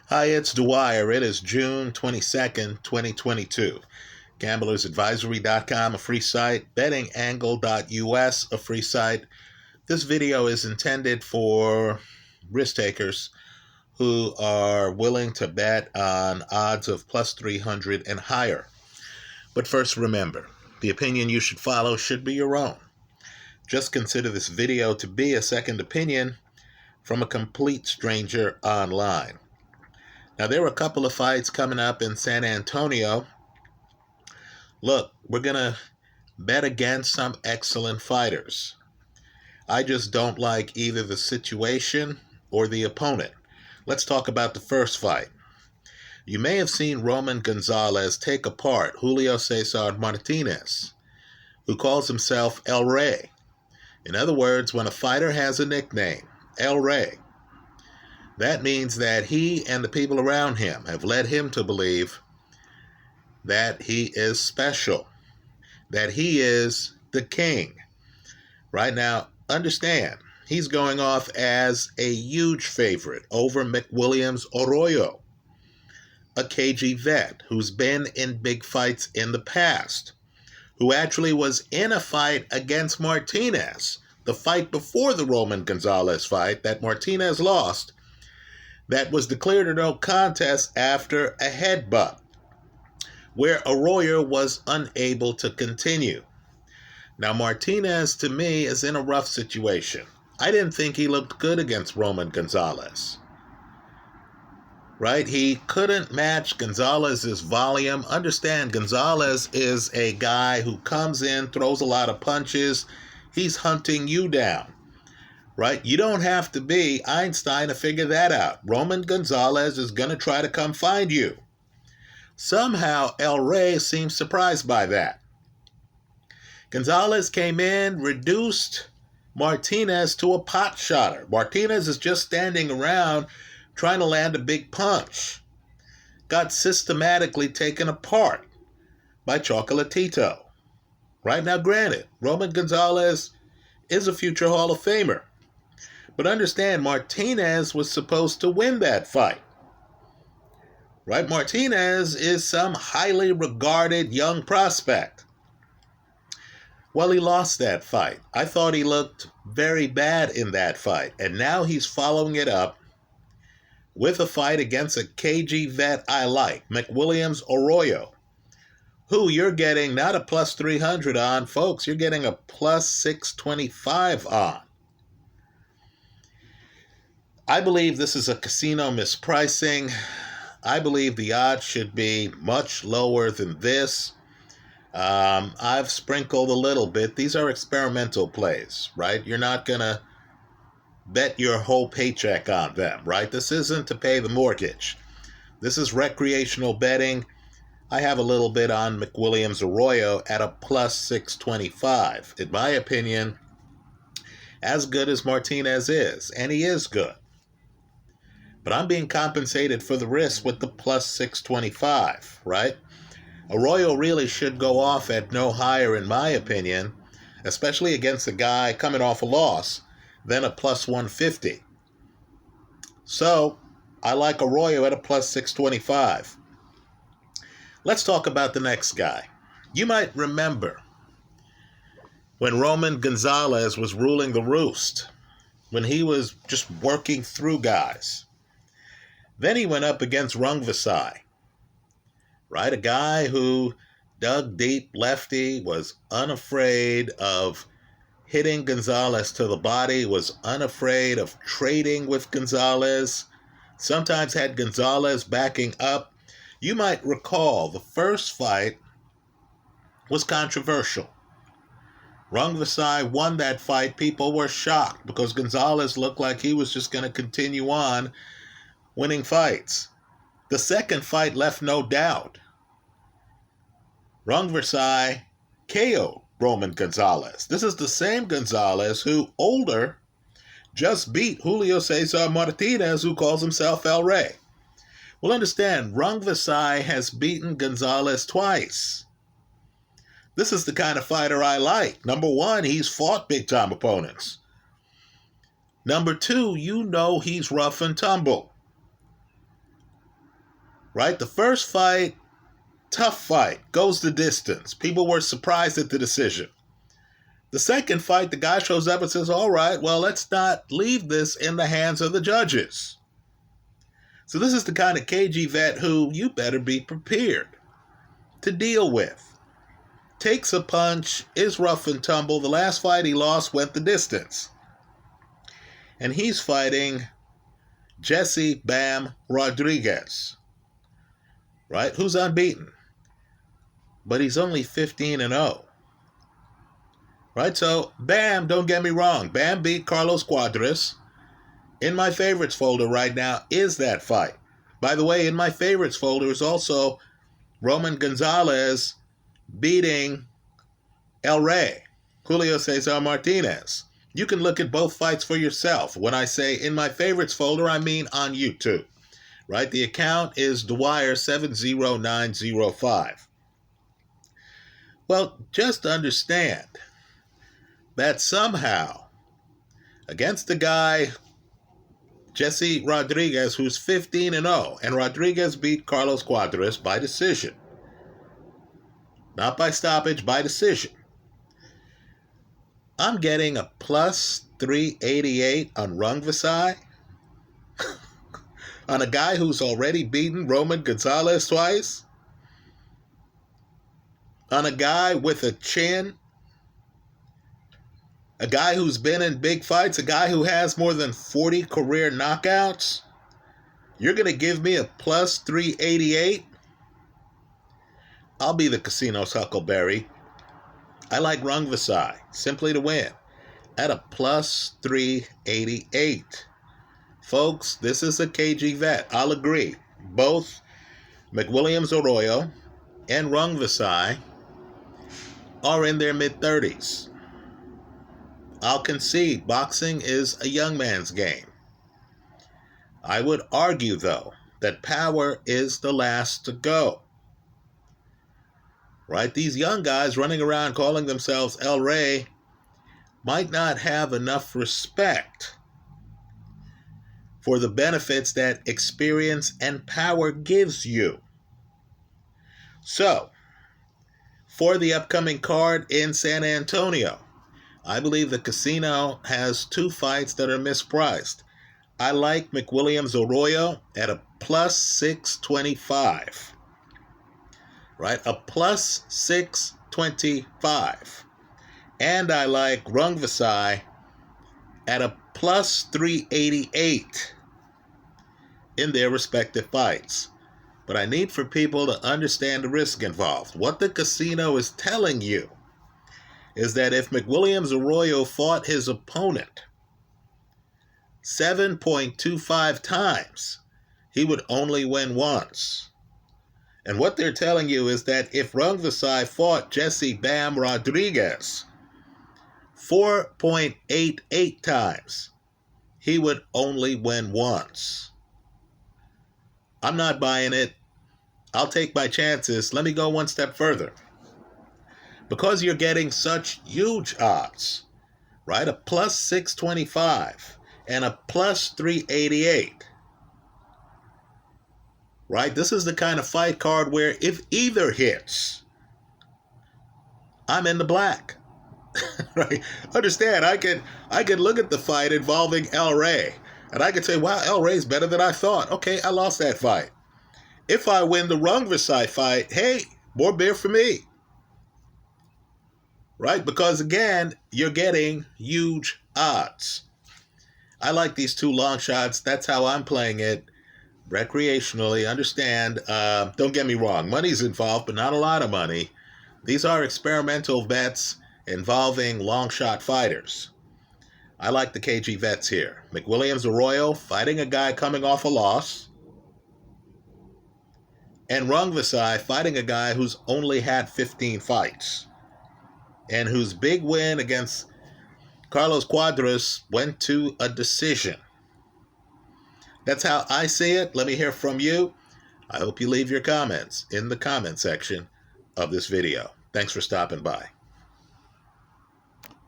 Hi, it's Dwyer. It is June 22nd, 2022. GamblersAdvisory.com, a free site. BettingAngle.us, a free site. This video is intended for risk takers who are willing to bet on odds of plus 300 and higher. But first, remember, the opinion you should follow should be your own. Just consider this video to be a second opinion from a complete stranger online. Now, there are a couple of fights coming up in San Antonio. Look, we're going to bet against some excellent fighters. I just don't like either the situation or the opponent. Let's talk about the first fight. You may have seen Roman Gonzalez take apart Julio Cesar Martinez, who calls himself El Rey. In other words, when a fighter has a nickname, El Rey, that means that he and the people around him have led him to believe that he is special, that he is the king. Right now, understand, he's going off as a huge favorite over McWilliams Arroyo, a cagey vet who's been in big fights in the past, who actually was in a fight against Martinez, the fight before the Roman Gonzalez fight that Martinez lost, that was declared a no contest after a headbutt, where Arroyo was unable to continue. Now, Martinez, to me, is in a rough situation. I didn't think he looked good against Roman Gonzalez. Right? He couldn't match Gonzalez's volume. Understand, Gonzalez is a guy who comes in, throws a lot of punches. He's hunting you down. Right? You don't have to be Einstein to figure that out. Roman Gonzalez is going to try to come find you. Somehow, El Rey seems surprised by that. Gonzalez came in, reduced Martinez to a pot shotter. Martinez is just standing around trying to land a big punch. Got systematically taken apart by Chocolatito. Right now, granted, Roman Gonzalez is a future Hall of Famer. But understand, Martinez was supposed to win that fight. Right? Martinez is some highly regarded young prospect. Well, he lost that fight. I thought he looked very bad in that fight. And now he's following it up with a fight against a cagey vet I like, McWilliams Arroyo, who you're getting not a plus 300 on, folks. You're getting a plus 625 on. I believe this is a casino mispricing. I believe the odds should be much lower than this. I've sprinkled a little bit. These are experimental plays, right? You're not going to bet your whole paycheck on them, right? This isn't to pay the mortgage. This is recreational betting. I have a little bit on McWilliams Arroyo at a plus 625. In my opinion, as good as Martinez is, and he is good. But I'm being compensated for the risk with the plus 625, right? Arroyo really should go off at no higher, in my opinion, especially against a guy coming off a loss, than a plus 150. So, I like Arroyo at a plus 625. Let's talk about the next guy. You might remember when Roman Gonzalez was ruling the roost, when he was just working through guys. Then he went up against Rungvisai, right? A guy who dug deep, lefty, was unafraid of hitting Gonzalez to the body, was unafraid of trading with Gonzalez, sometimes had Gonzalez backing up. You might recall the first fight was controversial. Rungvisai won that fight. People were shocked because Gonzalez looked like he was just going to continue on winning fights. The second fight left no doubt. Rungvisai KO'd Roman Gonzalez. This is the same Gonzalez who, older, just beat Julio Cesar Martinez, who calls himself El Rey. Well, understand, Rungvisai has beaten Gonzalez twice. This is the kind of fighter I like. Number one, he's fought big-time opponents. Number two, you know he's rough and tumble. right? The first fight, tough fight, goes the distance. People were surprised at the decision. The second fight, the guy shows up and says, all right, well, let's not leave this in the hands of the judges. So this is the kind of cagey vet who you better be prepared to deal with. Takes a punch, is rough and tumble. The last fight he lost went the distance. And he's fighting Jesse Bam Rodriguez, right? Who's unbeaten. But he's only 15-0. Right? So, Bam, don't get me wrong. Bam beat Carlos Cuadras. In my favorites folder right now is that fight. By the way, in my favorites folder is also Roman Gonzalez beating El Rey, Julio Cesar Martinez. You can look at both fights for yourself. When I say in my favorites folder, I mean on YouTube. Right? The account is Dwyer 70905. Well, just understand that somehow, against the guy, Jesse Rodriguez, who's 15-0, and Rodriguez beat Carlos Cuadras by decision. Not by stoppage, by decision. I'm getting a plus 388 on rungvisai on a guy who's already beaten Roman Gonzalez twice, on a guy with a chin, a guy who's been in big fights, a guy who has more than 40 career knockouts. You're going to give me a plus 388? I'll be the casino's Huckleberry. I like rungvisai, simply to win, at a plus 388. Folks, this is a cagey vet. I'll agree. Both McWilliams Arroyo and rungvisai are in their mid-30s. I'll concede boxing is a young man's game. I would argue, though, that power is the last to go. Right? These young guys running around calling themselves El Rey might not have enough respect for the benefits that experience and power gives you. So, for the upcoming card in San Antonio, I believe the casino has two fights that are mispriced. I like McWilliams Arroyo at a plus 625. Right? A plus 625. And I like rungvisai at a plus 388 in their respective fights. But I need for people to understand the risk involved. What the casino is telling you is that if McWilliams Arroyo fought his opponent 7.25 times, he would only win once. And what they're telling you is that if rungvisai fought Jesse Bam Rodriguez 4.88 times, he would only win once. I'm not buying it. I'll take my chances. Let me go one step further. Because you're getting such huge odds, right? A plus 625 and a plus 388. Right? This is the kind of fight card where if either hits, I'm in the black. Right? Understand, I can look at the fight involving El Rey, and I can say, wow, El Rey's better than I thought. Okay, I lost that fight. If I win the rungvisai fight, hey, more beer for me. Right? Because again, you're getting huge odds. I like these two long shots. That's how I'm playing it recreationally. Understand, don't get me wrong, money's involved, but not a lot of money. These are experimental bets involving long shot fighters. I like the cagey vets here. McWilliams Arroyo fighting a guy coming off a loss, and rungvisai fighting a guy who's only had 15 fights and whose big win against Carlos Cuadras went to a decision. That's how I see it. Let me hear from you. I hope you leave your comments in the comment section of this video. Thanks for stopping by.